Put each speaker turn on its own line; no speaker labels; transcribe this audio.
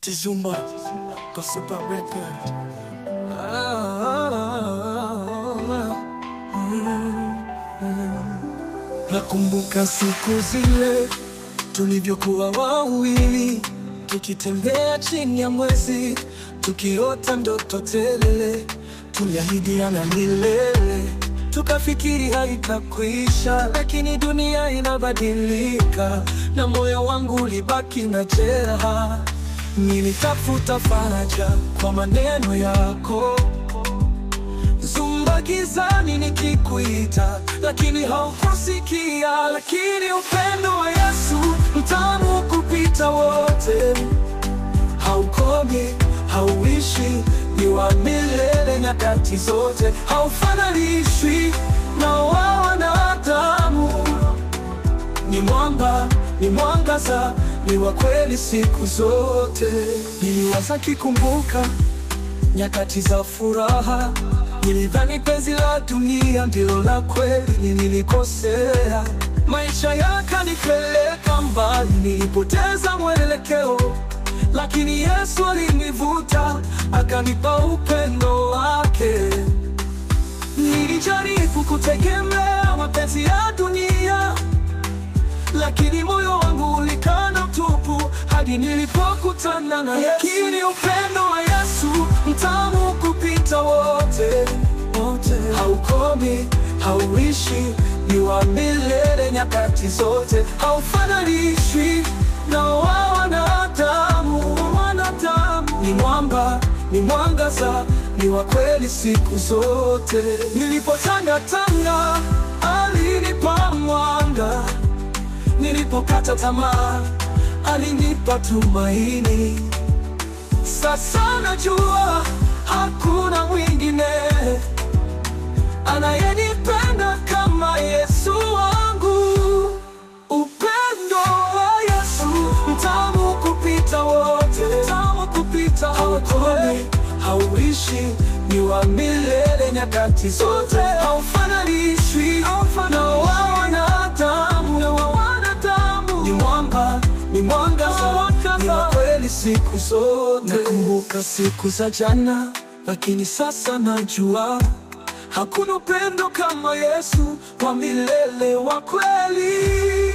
Tizuma kwa super record. Nakumbuka siku zile tulivyokuwa wawili, tukitembea chini ya mwezi, tukiota ndoto tele, tuliahidiana milele, tukafikiri haitakwisha, lakini dunia inabadilika na moyo wangu ulibaki na jeraha. Nilitafuta faraja kwa maneno yako, zumba gizani nikikuita, lakini haukusikia. Lakini upendo wa Yesu mtamu kupita wote, haukomi, hauishi, ni wa milele nyakati zote, haufananishwi na wa wanadamu. Ni mwamba, ni mwangaza, ni wa kweli siku zote. Niliwaza kikumbuka nyakati za furaha, nilidhani penzi la dunia ndilo la kweli. Nilikosea, maisha yakanipeleka mbali, nilipoteza mwelekeo, lakini Yesu alinivuta, akanipa upendo wake. Nilijaribu kutegemea mapenzi ya dunia, lakini moyo wangu ulikana tupu hadi nilipokutana na Yesu. Lakini upendo wa Yesu mtamu kupita wote, haukomi, hauishi, ni wa milele nyakati zote, haufananishwi na wa wanadamu. Ni mwamba, ni mwangaza, ni wa kweli siku zote. Nilipotangatanga alinipa mwanga, nilipokata tamaa alinipa tumaini. Sasa najua hakuna mwingine anayenipenda kama Yesu wangu. Upendo wa Yesu mtamu kupita wote, haukomi, hauishi, ni wa milele nyakati zote, haufananishwi na wa wanadamu. Ni mwamba, ni mwangaza, ni wa kweli siku zote. Nakumbuka siku za jana, lakini sasa najua hakuna upendo kama Yesu wa milele wa kweli.